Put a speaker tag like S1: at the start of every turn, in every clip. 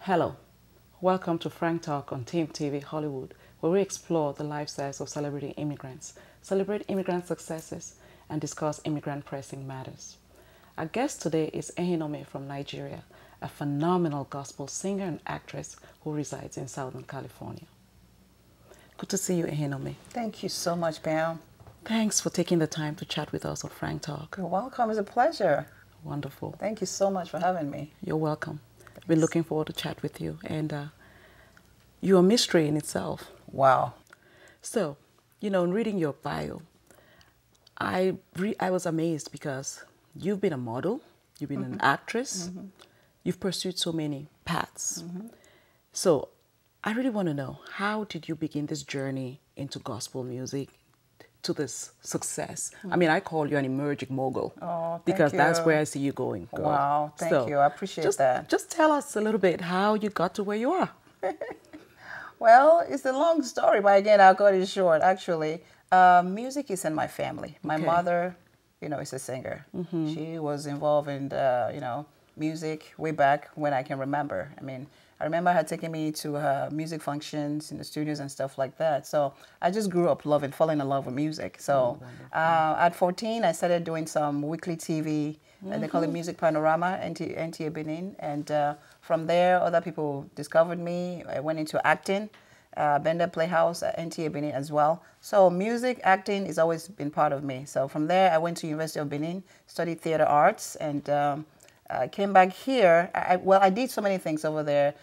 S1: Hello, welcome to Frank Talk on Team TV Hollywood, where we explore the lifestyles of celebrity immigrants, celebrate immigrant successes, and discuss immigrant pressing matters. Our guest today is Ehinome from Nigeria, a phenomenal gospel singer and actress who resides in Southern California. Good to see you, Ehinome.
S2: Thank you so much, Pam.
S1: Thanks for taking the time to chat with us on Frank Talk.
S2: You're welcome. It's a pleasure.
S1: Wonderful.
S2: Thank you so much for having me.
S1: You're welcome. Been looking forward to chat with you, and you're a mystery in itself.
S2: Wow.
S1: So, in reading your bio, I was amazed because you've been a model, you've been an actress, you've pursued so many paths. So, I really want to know, how did you begin this journey into gospel music to this success? I mean, I call you an emerging mogul.
S2: Oh,
S1: because
S2: thank
S1: that's
S2: you.
S1: where I see you going, girl.
S2: Wow, thank you. I appreciate that.
S1: Just tell us a little bit how you got to where you are.
S2: Well, it's a long story, but again, I'll cut it short. Actually, music is in my family. My mother, is a singer. She was involved in, music way back when I can remember. I remember her taking me to her music functions in the studios and stuff like that. So I just grew up falling in love with music. So at 14, I started doing some weekly TV. They call it Music Panorama, NTA Benin. And from there, other people discovered me. I went into acting, Bender Playhouse at NTA Benin as well. So music, acting has always been part of me. So from there, I went to University of Benin, studied theater arts, and I came back here. I did so many things over there.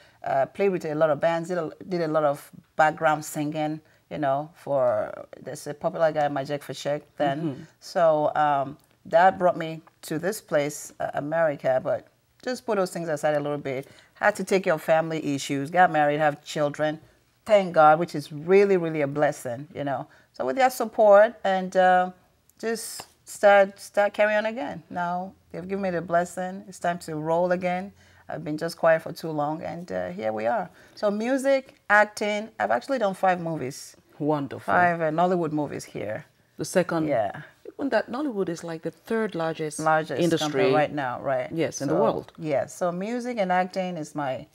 S2: Played with a lot of bands, did a lot of background singing, for there's a popular guy, Majek Fashek, then. So that brought me to this place, America, but just put those things aside a little bit. Had to take care of family issues, got married, have children, thank God, which is really, really a blessing, So with their support and just start carrying on again. Now they've given me the blessing. It's time to roll again. I've been just quiet for too long, and here we are. So music, acting. I've actually done 5 movies.
S1: Wonderful.
S2: 5 Nollywood movies here.
S1: The second.
S2: Yeah.
S1: Even that Nollywood is like the third largest industry
S2: company right now, right?
S1: Yes, in the world.
S2: Yes. So music and acting is my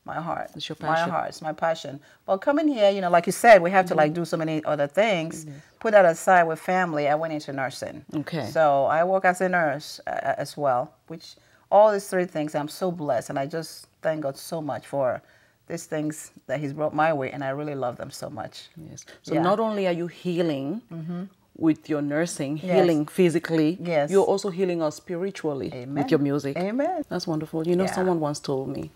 S2: heart.
S1: It's your passion.
S2: My heart. It's my passion. But coming here, like you said, we have to do so many other things. Put that aside with family. I went into nursing.
S1: Okay.
S2: So I work as a nurse as well, which all these 3 things, I'm so blessed. And I just thank God so much for these things that he's brought my way. And I really love them so much.
S1: Yes. So not only are you healing with your nursing, healing physically, you're also healing us spiritually with your music.
S2: Amen.
S1: That's wonderful. Someone once told me,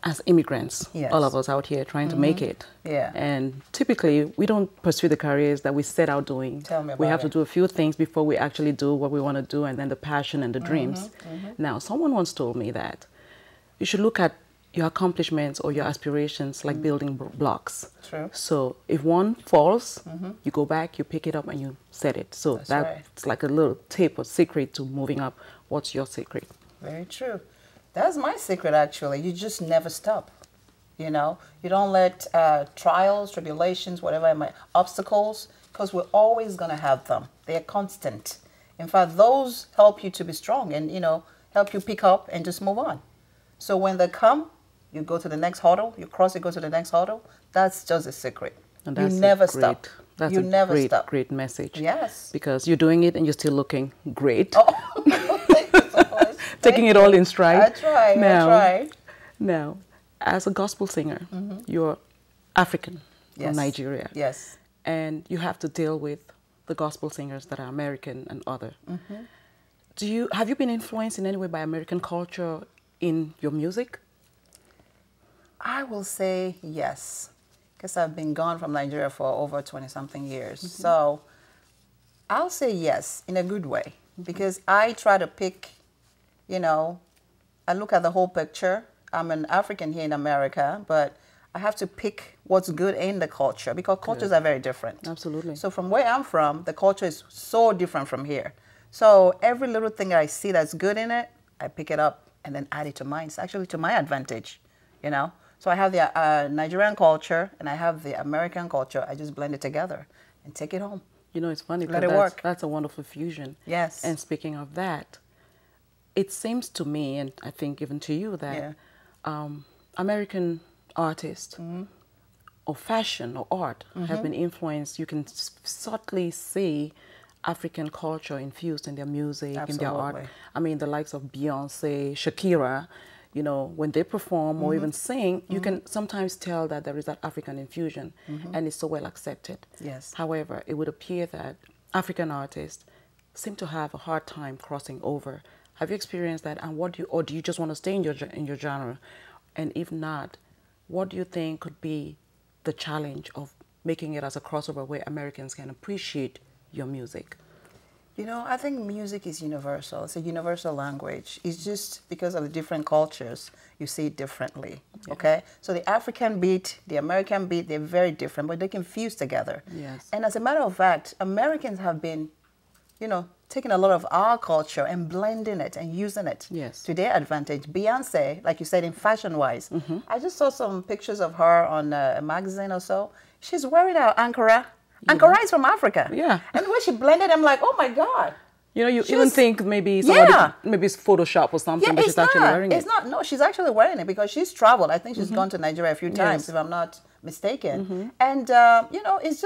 S1: as immigrants, all of us out here trying to make it. And typically, we don't pursue the careers that we set out doing.
S2: Tell me about
S1: We have
S2: it.
S1: to do a few things before we actually do what we want to do, and then the passion and the dreams. Now, someone once told me that you should look at your accomplishments or your aspirations like building blocks.
S2: True.
S1: So if one falls, you go back, you pick it up, and you set it. So that's like a little tip or secret to moving up. What's your secret?
S2: Very true. That's my secret, actually. You just never stop. You don't let trials, tribulations, obstacles, because we're always going to have them. They are constant. In fact, those help you to be strong and, help you pick up and just move on. So when they come, you go to the next hurdle, you cross, you go to the next hurdle. That's just a secret.
S1: And that's
S2: you never stop.
S1: That's
S2: you
S1: a
S2: never
S1: great,
S2: stop.
S1: great message.
S2: Yes.
S1: Because you're doing it and you're still looking great.
S2: Oh, thank you so much.
S1: Taking it all in stride.
S2: I try.
S1: Now, as a gospel singer, you're African from Nigeria.
S2: Yes.
S1: And you have to deal with the gospel singers that are American and other. Have you been influenced in any way by American culture in your music?
S2: I will say yes, because I've been gone from Nigeria for over 20-something years. So I'll say yes in a good way, because I try to pick, I look at the whole picture. I'm an African here in America, but I have to pick what's good in the culture, because cultures are very different.
S1: Absolutely.
S2: So from where I'm from, the culture is so different from here. So every little thing I see that's good in it, I pick it up and then add it to mine. It's actually to my advantage, So I have the Nigerian culture and I have the American culture. I just blend it together and take it home.
S1: It's funny
S2: Let
S1: because
S2: it work.
S1: that's a wonderful fusion.
S2: Yes.
S1: And speaking of that, it seems to me, and I think even to you, that American artists or fashion or art have been influenced, you can subtly see African culture infused in their music, in their art. I mean, the likes of Beyonce, Shakira, you know, when they perform or even sing, you can sometimes tell that there is that African infusion, and it's so well accepted.
S2: Yes.
S1: However, it would appear that African artists seem to have a hard time crossing over. Have you experienced that? And what do you, or do you just want to stay in your genre? And if not, what do you think could be the challenge of making it as a crossover where Americans can appreciate your music?
S2: You know, I think music is universal. It's a universal language. It's just because of the different cultures, you see it differently, okay? So the African beat, the American beat, they're very different, but they can fuse together.
S1: Yes.
S2: And as a matter of fact, Americans have been, you know, taking a lot of our culture and blending it and using it to their advantage. Beyonce, like you said, in fashion-wise, I just saw some pictures of her on a magazine or so. She's wearing her Ankara. Ankara is from Africa.
S1: Yeah.
S2: And when she blended, I'm like, oh my God.
S1: You know, you even think maybe somebody, maybe it's Photoshop or something, but she's actually wearing it.
S2: It's not. No, she's actually wearing it because she's traveled. I think she's gone to Nigeria a few times, if I'm not mistaken. And, you know, it's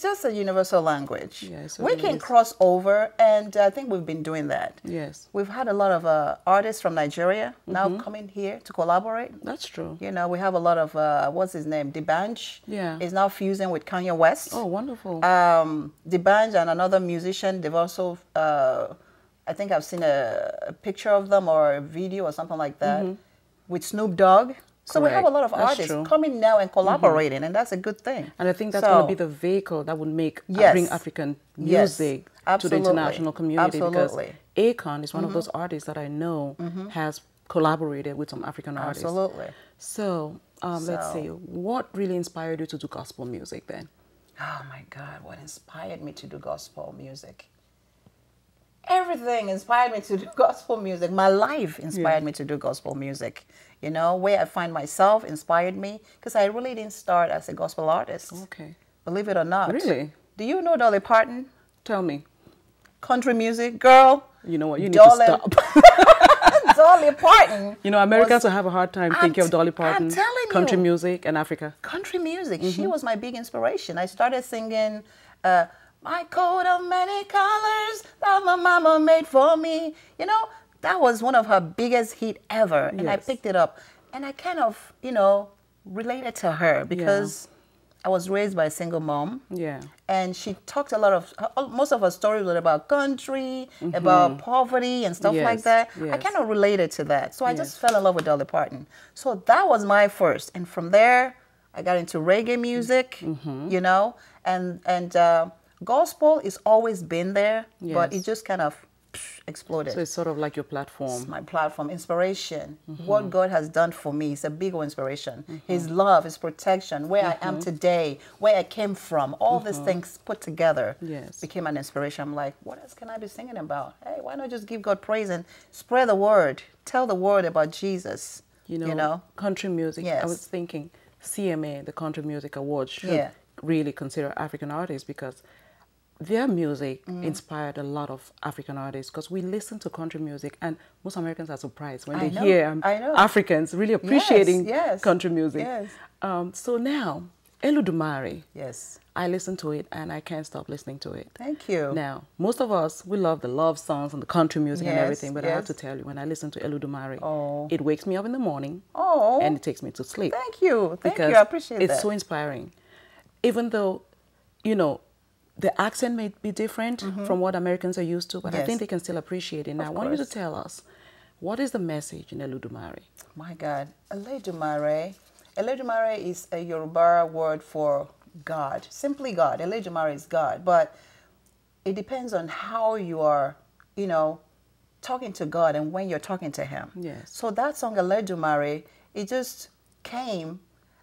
S2: just a universal language.
S1: Yes,
S2: we can cross over, and I think we've been doing that.
S1: Yes.
S2: We've had a lot of artists from Nigeria now coming here to collaborate.
S1: That's true.
S2: You know, we have a lot of, what's his name? D'banj.
S1: Yeah.
S2: Is now fusing with Kanye West.
S1: Oh, wonderful.
S2: D'banj and another musician, they've also, I think I've seen a picture of them or a video or something like that with Snoop Dogg. So we have a lot of artists coming now and collaborating, and that's a good thing.
S1: And I think that's going to be the vehicle that would bring African music to the international community. Because Anchang is one of those artists that I know has collaborated with some African artists.
S2: Absolutely.
S1: So let's see, what really inspired you to do gospel music then?
S2: Oh my God, what inspired me to do gospel music? Everything inspired me to do gospel music. My life inspired me to do gospel music. You know, where I find myself inspired me because I really didn't start as a gospel artist.
S1: Okay.
S2: Believe it or not.
S1: Really?
S2: Do you know Dolly Parton?
S1: Tell me.
S2: Country music, girl.
S1: You know what? You need to stop.
S2: Dolly Parton.
S1: You know, Americans will have a hard time thinking of Dolly Parton,
S2: I'm telling
S1: country
S2: you,
S1: music, and Africa.
S2: Country music. She was my big inspiration. I started singing my coat of many colors that my mama made for me. You know, that was one of her biggest hit ever. And I picked it up. And I kind of, you know, related to her because I was raised by a single mom. Yeah. And she talked a lot of, most of her stories were about country, about poverty and stuff like that. I kind of related to that. So I just fell in love with Dolly Parton. So that was my first. And from there, I got into reggae music, you know, and gospel has always been there, but it just kind of exploded.
S1: So it's sort of like your platform.
S2: It's my platform, inspiration. What God has done for me is a big inspiration. His love, His protection, where I am today, where I came from, all these things put together became an inspiration. I'm like, what else can I be singing about? Hey, why not just give God praise and spread the word, tell the word about Jesus? You know?
S1: Country music. I was thinking CMA, the Country Music Awards, should really consider African artists because their music inspired a lot of African artists because we listen to country music and most Americans are surprised when they hear Africans really appreciating country music. So now, ELEDUMARE. Yes. I listen to it and I can't stop listening to it.
S2: Thank you.
S1: Now, most of us, we love the love songs and the country music and everything, but I have to tell you, when I listen to ELEDUMARE, it wakes me up in the morning and it takes me to sleep.
S2: Thank you. Thank you. I appreciate that.
S1: It's so inspiring. Even though, you know, the accent may be different from what Americans are used to, but I think they can still appreciate it. Now, I want you to tell us, what is the message in ELEDUMARE?
S2: My God, ELEDUMARE. ELEDUMARE is a Yoruba word for God, simply God. ELEDUMARE is God, but it depends on how you are, you know, talking to God and when you're talking to Him. Yes. So that song, ELEDUMARE, it just came.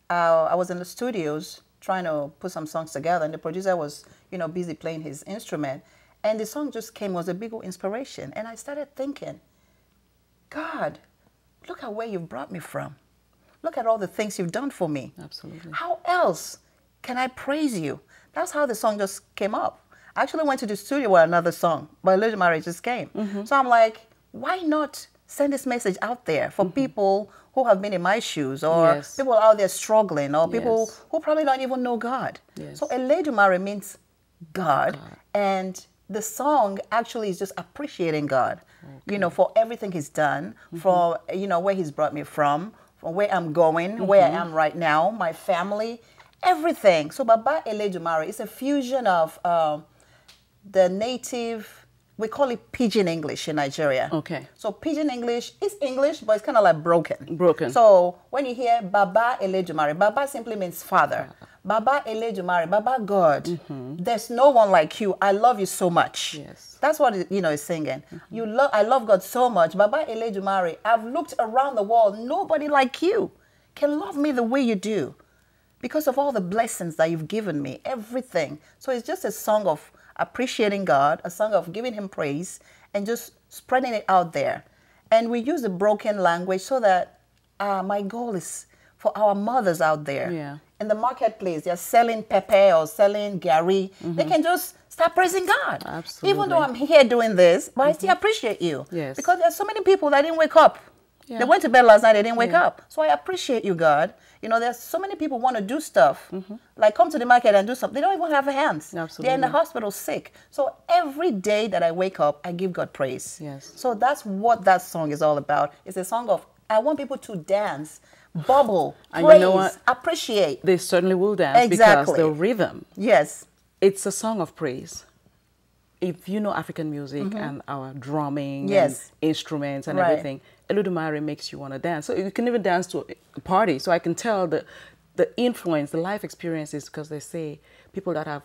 S2: I was in the studios trying to put some songs together, and the producer was, you know, busy playing his instrument, and the song just came, was a big inspiration. And I started thinking, God, look at where you've brought me from. Look at all the things you've done for me.
S1: Absolutely.
S2: How else can I praise you? That's how the song just came up. I actually went to the studio with another song, but ELEDUMARE just came. So I'm like, why not send this message out there for people who have been in my shoes, or
S1: Yes.
S2: people out there struggling, or people
S1: Yes.
S2: who probably don't even know God.
S1: Yes.
S2: So ELEDUMARE means God, and the song actually is just appreciating God, you know, for everything He's done, for, you know, where He's brought me from where I'm going, where I am right now, my family, everything. So Baba ELEDUMARE is a fusion of the native, we call it Pidgin English in Nigeria.
S1: Okay.
S2: So Pidgin English is English, but it's kind of like broken.
S1: Broken.
S2: So when you hear Baba ELEDUMARE, Baba simply means father. Baba ELEDUMARE, Baba God, there's no one like you. I love you so much.
S1: Yes.
S2: That's what it, you know, is singing. I love God so much. Baba ELEDUMARE, I've looked around the world. Nobody like you can love me the way you do, because of all the blessings that you've given me, everything. So it's just a song of appreciating God, a song of giving Him praise, and just spreading it out there. And we use the broken language so that my goal is for our mothers out there.
S1: Yeah.
S2: In the marketplace, they're selling pepper or selling gari. They can just start praising God.
S1: Absolutely.
S2: Even though I'm here doing this, but I still appreciate you.
S1: Yes.
S2: Because there's so many people that didn't wake up.
S1: Yeah.
S2: They went to bed last night, they didn't wake up. So I appreciate you, God. You know, there's so many people want to do stuff, like come to the market and do something. They don't even have hands.
S1: Absolutely.
S2: They're in the hospital sick. So every day that I wake up, I give God praise.
S1: Yes.
S2: So that's what that song is all about. It's a song of, I want people to dance, bubble,
S1: And
S2: praise,
S1: you know what?
S2: appreciate.
S1: They certainly will dance
S2: Exactly.
S1: because the rhythm,
S2: Yes.
S1: it's a song of praise. If you know African music and our drumming
S2: Yes.
S1: and instruments and
S2: Right.
S1: everything, ELEDUMARE makes you want to dance. So you can even dance to a party. So I can tell the influence, the life experiences, because they say people that have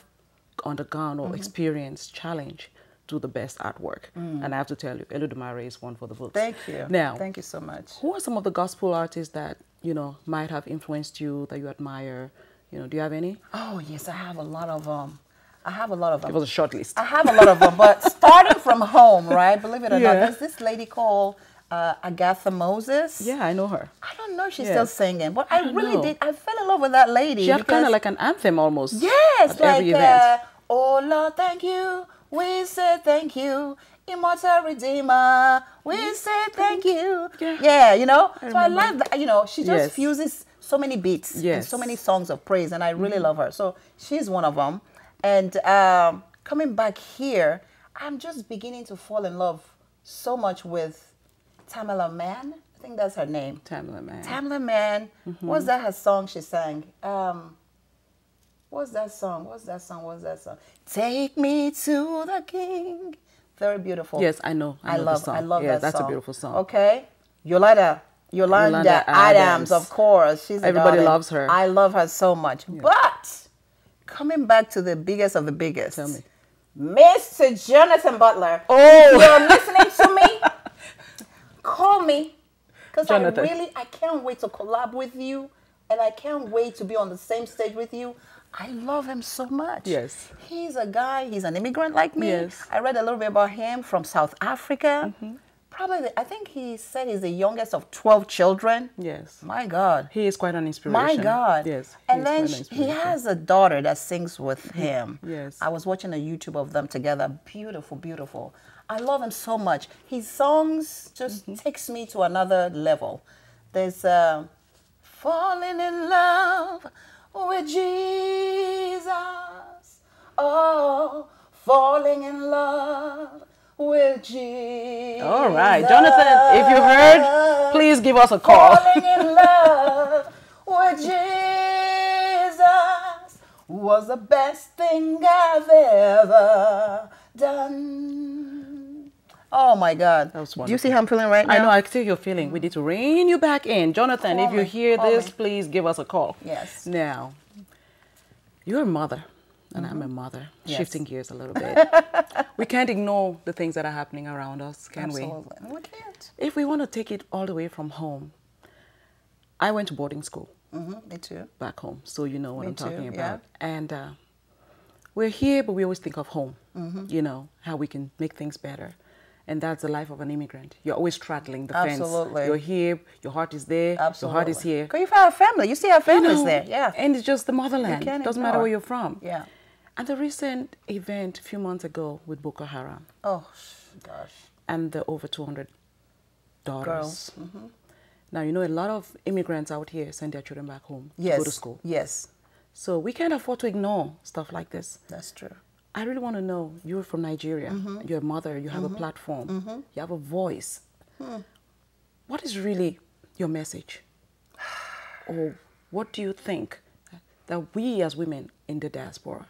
S1: undergone or experienced challenge do the best artwork. And I have to tell you, ELEDUMARE is one for the books.
S2: Thank you.
S1: Now,
S2: Thank you so much.
S1: who are some of the gospel artists that, you know, might have influenced you, that you admire? You know, do you have any?
S2: Oh, yes, I have a lot of them. I have a lot of them.
S1: Give us a short list.
S2: I have a lot of them, but starting from home, right? Believe it or not,
S1: Yeah.
S2: there's this lady called Agatha Moses.
S1: Yeah, I know her.
S2: I don't know if she's
S1: Yes.
S2: still singing, but I
S1: don't
S2: really
S1: know.
S2: did. I fell in love with that lady.
S1: She had kind of
S2: because-
S1: like an anthem almost.
S2: Yes,
S1: at
S2: like,
S1: every event.
S2: oh Lord, thank you. We say thank you. Immortal Redeemer, we say thank you.
S1: Yeah.
S2: You know? So I
S1: remember.
S2: like that, you know, she just
S1: Yes.
S2: fuses so many beats and
S1: Yes.
S2: so many songs of praise, and I really love her. So she's one of them. And coming back here, I'm just beginning to fall in love so much with Pamela Man. I think that's her name.
S1: Pamela Man.
S2: Pamela Man. What's that her song she sang? What's that song? Take me to the King. Very beautiful.
S1: Yes, I know. I know the song.
S2: I love
S1: Yeah,
S2: that
S1: that's
S2: song.
S1: a beautiful song.
S2: Okay. Yolanda Adams, of course. She's
S1: Everybody
S2: darling.
S1: loves her.
S2: I love her so much. But coming back to the biggest of the biggest.
S1: Tell me.
S2: Mr. Jonathan Butler.
S1: Oh.
S2: If you're listening to me, call me. Because
S1: Jonathan.
S2: I can't wait to collab with you. And I can't wait to be on the same stage with you. I love him so much.
S1: Yes.
S2: He's a guy, he's an immigrant like me.
S1: Yes.
S2: I read a little bit about him from South Africa. Probably, I think he said he's the youngest of 12 children.
S1: Yes.
S2: My God.
S1: He is quite an inspiration.
S2: My God.
S1: Yes.
S2: And
S1: is
S2: then
S1: quite an
S2: he
S1: inspiration.
S2: has a daughter that sings with him.
S1: Yes.
S2: I was watching a YouTube of them together. Beautiful, beautiful. I love him so much. His songs just takes me to another level. There's Falling in Love with Jesus. Oh, falling in love with Jesus.
S1: All right. Jonathan, if you heard, please give us a call.
S2: Falling in love with Jesus was the best thing I've ever done. Oh my God.
S1: That was
S2: Do you see how I'm feeling right now?
S1: I know, I see your feeling. We need to rein you back in. Jonathan,
S2: Call
S1: if you
S2: me,
S1: hear
S2: call
S1: this,
S2: me.
S1: please give us a call.
S2: Yes.
S1: Now, you're a mother, and I'm a mother.
S2: Yes.
S1: Shifting gears a little bit. We can't ignore the things that are happening around us, can we?
S2: Absolutely. We can't.
S1: If we want to take it all the way from home, I went to boarding school
S2: Me too.
S1: back home, so you know what
S2: Me
S1: I'm talking
S2: too, yeah.
S1: about. And we're here, but we always think of home, you know, how we can make things better. And that's the life of an immigrant. You're always straddling the
S2: Absolutely.
S1: fence. You're here, your heart is there,
S2: Absolutely.
S1: your heart is here.
S2: Because you have family. You see our
S1: You
S2: families
S1: know,
S2: there. Yeah.
S1: And it's just the motherland.
S2: can't
S1: Doesn't matter
S2: ignore.
S1: where you're from.
S2: Yeah.
S1: And the recent event a few months ago with Boko Haram
S2: Oh, gosh.
S1: and the over 200 daughters.
S2: Girls.
S1: Now, you know, a lot of immigrants out here send their children back home to
S2: Yes.
S1: go to school.
S2: Yes.
S1: So we can't afford to ignore stuff like this.
S2: That's true.
S1: I really want to know, you're from Nigeria, you're a mother, you have a platform, you have a voice. What is really your message? Or what do you think that we as women in the diaspora,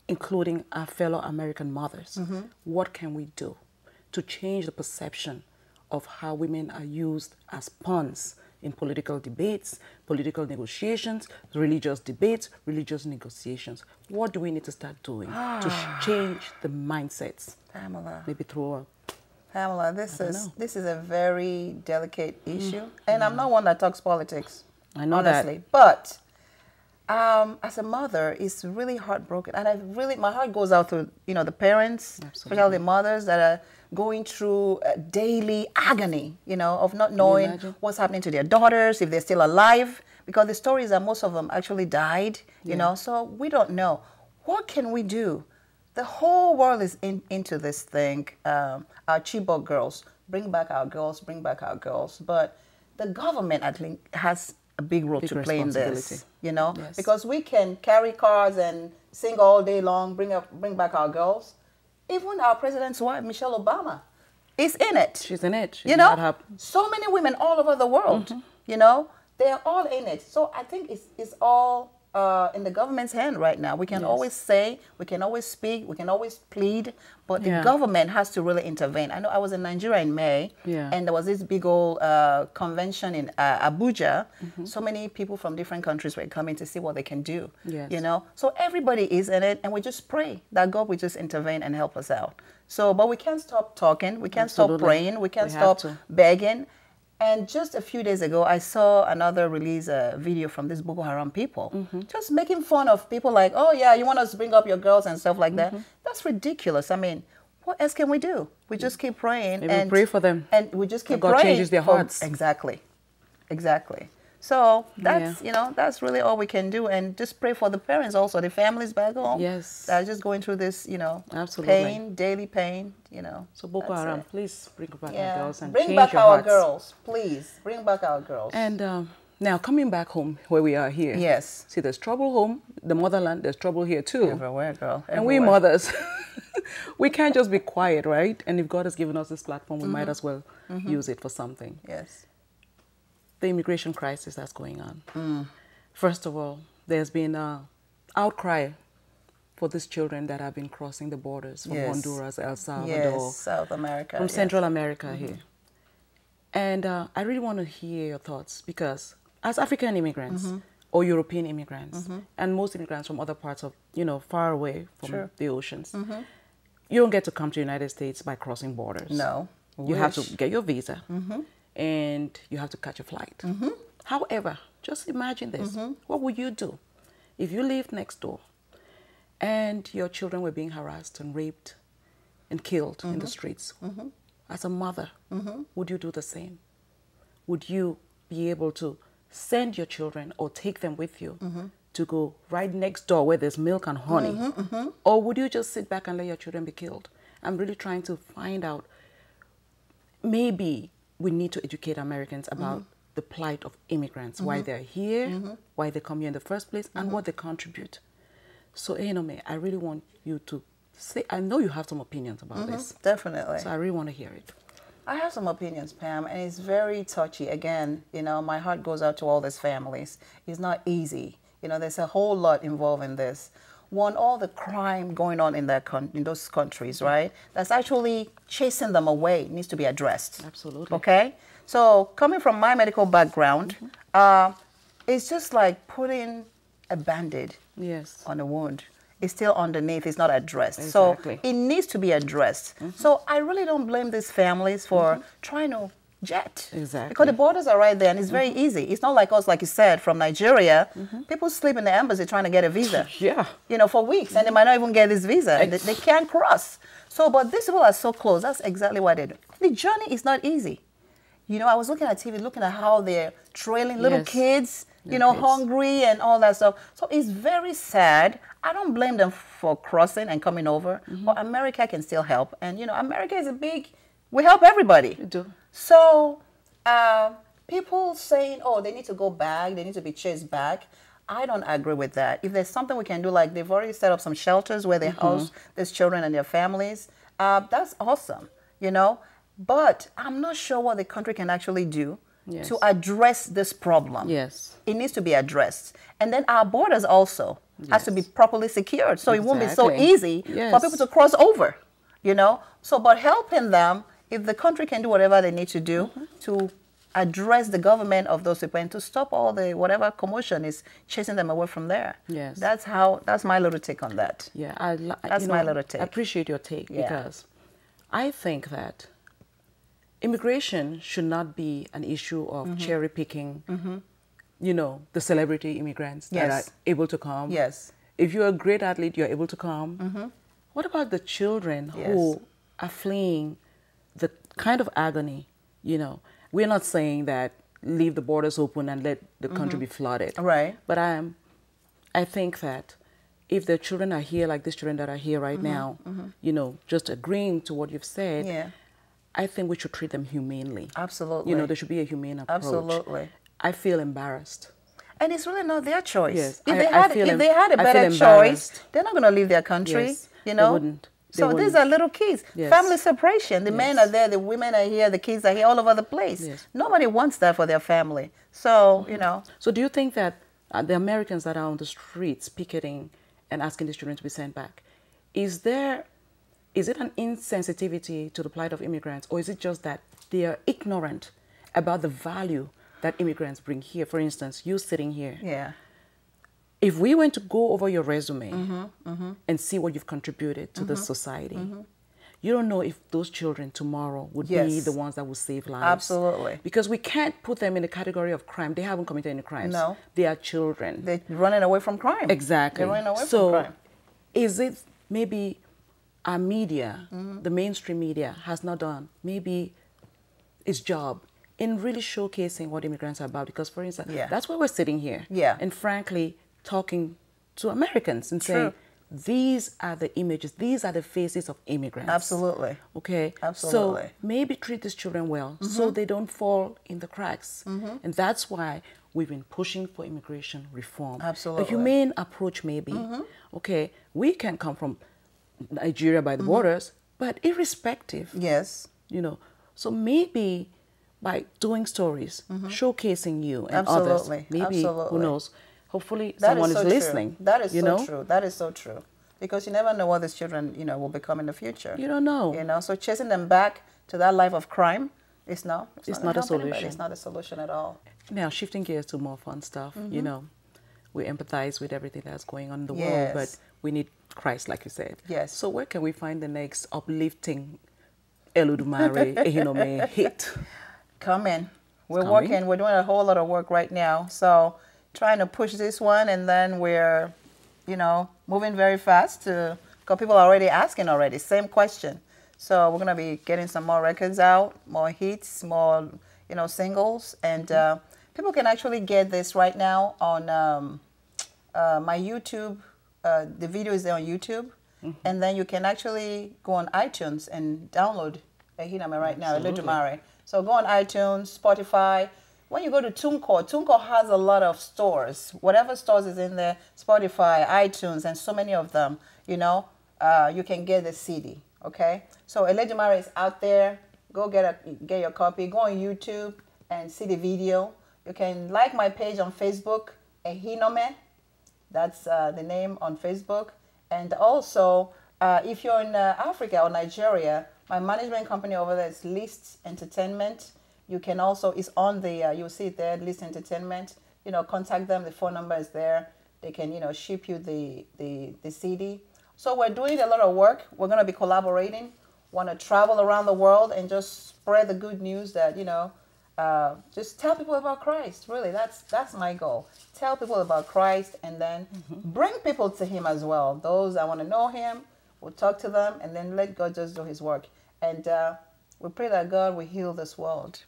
S1: including our fellow American mothers, what can we do to change the perception of how women are used as pawns in political debates, political negotiations, religious debates, religious negotiations? What do we need to start doing to change the mindsets?
S2: Pamela.
S1: Maybe through a...
S2: Pamela, this is a very delicate issue. And I'm not one that talks politics.
S1: I know
S2: honestly.
S1: that.
S2: But as a mother, it's really heartbroken. And my heart goes out to, you know, the parents, especially the mothers that are going through daily agony, you know, of not knowing what's happening to their daughters, if they're still alive, because the stories are most of them actually died, you know, so we don't know. What can we do? The whole world is into this thing. Our Chibok girls, bring back our girls, bring back our girls. But the government, I think, has a big role to play in this, you know, because we can carry cars and sing all day long, bring back our girls. Even our president's wife, Michelle Obama, is in it.
S1: She's in it.
S2: You know, so many women all over the world, you know, they're all in it. So I think it's all in the government's hand right now. We can always say, we can always speak, we can always plead, but the government has to really intervene. I know I was in Nigeria in May, and there was this big old convention in Abuja. So many people from different countries were coming to see what they can do, you know. So everybody is in it, and we just pray that God will just intervene and help us out. So, but we can't stop talking, we can't stop praying, we can't stop begging. And just a few days ago, I saw another release video from this Boko Haram people, just making fun of people like, oh yeah, you want us to bring up your girls and stuff like that. That's ridiculous. I mean, what else can we do? We just keep praying.
S1: And we pray for them.
S2: And we just keep
S1: God
S2: praying.
S1: changes their hearts.
S2: Exactly. Exactly. So that's, you know, that's really all we can do. And just pray for the parents also, the families back home.
S1: Yes.
S2: That are just going through this, you know, pain, daily pain, you know.
S1: So Boko Haram, please bring back our girls and
S2: bring
S1: change
S2: back
S1: your
S2: our
S1: hearts.
S2: girls. Please, bring back our girls.
S1: And now coming back home where we are here.
S2: Yes.
S1: See, there's trouble home, the motherland, there's trouble here too.
S2: Everywhere, girl. Everywhere.
S1: And we mothers, we can't just be quiet, right? And if God has given us this platform, we might as well use it for something.
S2: Yes.
S1: The immigration crisis that's going on. First of all, there's been an outcry for these children that have been crossing the borders from Honduras, El Salvador,
S2: South America,
S1: from Central America here. And I really want to hear your thoughts, because as African immigrants or European immigrants, and most immigrants from other parts of, you know, far away from the oceans, you don't get to come to the United States by crossing borders.
S2: No.
S1: You have to get your visa. And you have to catch a flight. However, just imagine this. What would you do if you lived next door and your children were being harassed and raped and killed in the streets? As a mother, would you do the same? Would you be able to send your children or take them with you to go right next door where there's milk and honey? Or would you just sit back and let your children be killed? I'm really trying to find out, maybe we need to educate Americans about the plight of immigrants, why they're here, why they come here in the first place, and what they contribute. So, Ehinome, I really want you to say, I know you have some opinions about this.
S2: Definitely.
S1: So I really want to hear it.
S2: I have some opinions, Pam, and it's very touchy. Again, you know, my heart goes out to all these families. It's not easy. You know, there's a whole lot involved in this. One, all the crime going on in those countries, right? That's actually chasing them away needs to be addressed.
S1: Absolutely.
S2: Okay? So coming from my medical background, it's just like putting a Band-Aid on a wound. It's still underneath, it's not addressed.
S1: Exactly.
S2: So it needs to be addressed. So I really don't blame these families for trying to jet.
S1: Exactly.
S2: Because the borders are right there and it's very easy. It's not like us, like you said, from Nigeria. People sleep in the embassy trying to get a visa. You know, for weeks, and they might not even get this visa. And they can't cross. So, but these people are so close. That's exactly what they do. The journey is not easy. You know, I was looking at TV, looking at how they're trailing little kids, you know, hungry and all that stuff. So it's very sad. I don't blame them for crossing and coming over, but America can still help. And, you know, America is a big We help everybody.
S1: We do.
S2: So people saying, oh, they need to go back, they need to be chased back. I don't agree with that. If there's something we can do, like they've already set up some shelters where they house these children and their families, that's awesome, you know. But I'm not sure what the country can actually do to address this problem.
S1: Yes.
S2: It needs to be addressed. And then our borders also has to be properly secured. So it won't be so easy for people to cross over, you know. So, but helping them, if the country can do whatever they need to do to address the government of those people and to stop all the whatever commotion is chasing them away from there.
S1: Yes.
S2: That's my little take on that.
S1: Yeah.
S2: That's my little take.
S1: I appreciate your take because I think that immigration should not be an issue of cherry picking, you know, the celebrity immigrants that are able to come.
S2: Yes.
S1: If you're a great athlete, you're able to come. What about the children who are fleeing the kind of agony, you know? We're not saying that leave the borders open and let the country be flooded.
S2: Right.
S1: But I think that if the children are here, like these children that are here right now, you know, just agreeing to what you've said, I think we should treat them humanely.
S2: Absolutely.
S1: You know, there should be a humane approach.
S2: Absolutely.
S1: I feel embarrassed.
S2: And it's really not their choice.
S1: Yes.
S2: If they had a better choice, they're not going to leave their country,
S1: Yes,
S2: you know?
S1: They wouldn't.
S2: So these are little kids.
S1: Yes.
S2: Family separation. The men are there, the women are here, the kids are here, all over the place.
S1: Yes.
S2: Nobody wants that for their family. So, you know.
S1: So do you think that the Americans that are on the streets picketing and asking these children to be sent back, is it an insensitivity to the plight of immigrants, or is it just that they are ignorant about the value that immigrants bring here? For instance, you sitting here.
S2: Yeah.
S1: If we went to go over your resume and see what you've contributed to this society, you don't know if those children tomorrow would be the ones that will save lives.
S2: Absolutely.
S1: Because we can't put them in the category of crime. They haven't committed any crimes.
S2: No.
S1: They are children.
S2: They're running away from crime.
S1: Exactly.
S2: They're running away
S1: so
S2: from crime.
S1: Is it maybe our media, the mainstream media, has not done maybe its job in really showcasing what immigrants are about? Because, for instance, that's why we're sitting here.
S2: Yeah.
S1: And frankly, talking to Americans and saying, these are the images, these are the faces of immigrants.
S2: Absolutely.
S1: Okay?
S2: Absolutely.
S1: So maybe treat these children well so they don't fall in the cracks. And that's why we've been pushing for immigration reform.
S2: Absolutely.
S1: A humane approach maybe. Okay, we can come from Nigeria by the borders, but irrespective.
S2: Yes.
S1: You know, so maybe by doing stories, showcasing you and others, maybe, who knows, hopefully someone is listening.
S2: That is so true. That is so true. Because you never know what these children, you know, will become in the future.
S1: You don't know.
S2: You know, so chasing them back to that life of crime is not
S1: a solution.
S2: It's not a solution at all.
S1: Now, shifting gears to more fun stuff, you know, we empathize with everything that's going on in the world, but we need Christ, like you said.
S2: Yes.
S1: So where can we find the next uplifting ELEDUMARE, Ehinome hit?
S2: Come in. We're working. We're doing a whole lot of work right now. So trying to push this one, and then we're, you know, moving very fast because people are already asking already. Same question. So we're going to be getting some more records out, more hits, more, you know, singles. And people can actually get this right now on my YouTube. The video is there on YouTube. And then you can actually go on iTunes and download Ehinome right now, ELEDUMARE. So go on iTunes, Spotify. When you go to TuneCore has a lot of stores. Whatever stores is in there, Spotify, iTunes, and so many of them, you know, you can get the CD, okay? So ELEDUMARE is out there. Go get your copy. Go on YouTube and see the video. You can like my page on Facebook, Ehinome. That's the name on Facebook. And also, if you're in Africa or Nigeria, my management company over there is List Entertainment. You can also, it's on the, you'll see it there, List Entertainment. You know, contact them. The phone number is there. They can, you know, ship you the CD. So we're doing a lot of work. We're going to be collaborating. Want to travel around the world and just spread the good news that, you know, just tell people about Christ. Really, that's my goal. Tell people about Christ, and then bring people to Him as well. Those that want to know Him, we'll talk to them, and then let God just do His work. And we pray that God will heal this world.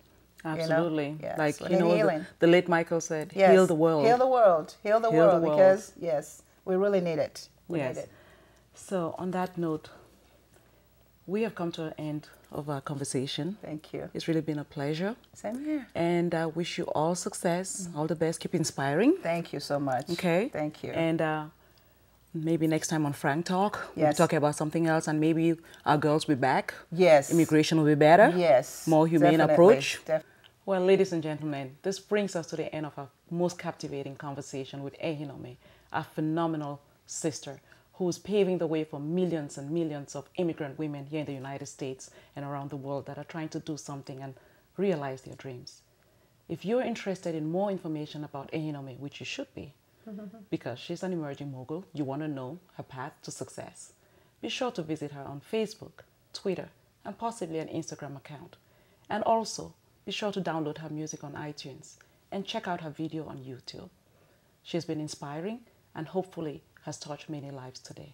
S1: Absolutely.
S2: You know? Yes.
S1: Like, you know, the late Michael said,
S2: yes.
S1: Heal the world.
S2: Heal the world. Heal the world. Because, yes, we really need it. We need it.
S1: So on that note, we have come to an end of our conversation.
S2: Thank you.
S1: It's really been a pleasure.
S2: Same here.
S1: And I wish you all success, all the best. Keep inspiring.
S2: Thank you so much.
S1: Okay.
S2: Thank you.
S1: And maybe next time on Frank Talk, we'll be
S2: Yes.
S1: talking about something else, and maybe our girls will be back.
S2: Yes.
S1: Immigration will be better.
S2: Yes.
S1: More humane
S2: Definitely.
S1: approach. Well, ladies and gentlemen, this brings us to the end of our most captivating conversation with Ehinome, a phenomenal sister who is paving the way for millions and millions of immigrant women here in the United States and around the world that are trying to do something and realize their dreams. If you're interested in more information about Ehinome, which you should be, because she's an emerging mogul, you want to know her path to success, be sure to visit her on Facebook, Twitter, and possibly an Instagram account. And also, be sure to download her music on iTunes and check out her video on YouTube. She has been inspiring and hopefully has touched many lives today.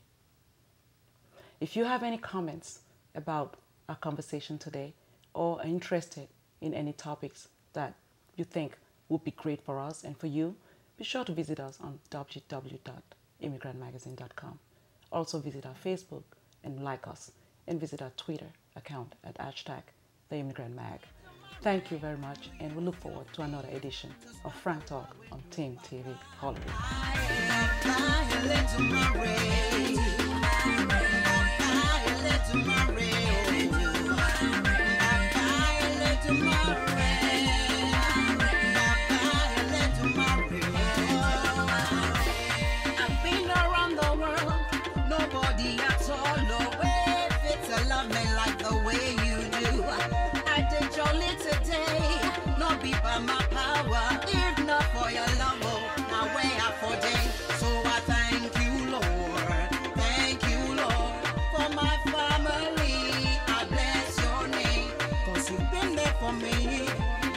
S1: If you have any comments about our conversation today or are interested in any topics that you think would be great for us and for you, be sure to visit us on www.immigrantmagazine.com. Also visit our Facebook and like us, and visit our Twitter account at #TheImmigrantMag. Thank you very much, and we look forward to another edition of Frank Talk on Team TV Holiday.
S3: I've been around the world, nobody at all, no way fits to love me like the way you do. I did jolly today, not be by my power, if not for your love, oh, my way out for day. So I thank you, Lord, for my family, I bless your name, 'cause you've been there for me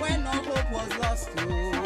S3: when all hope was lost, oh.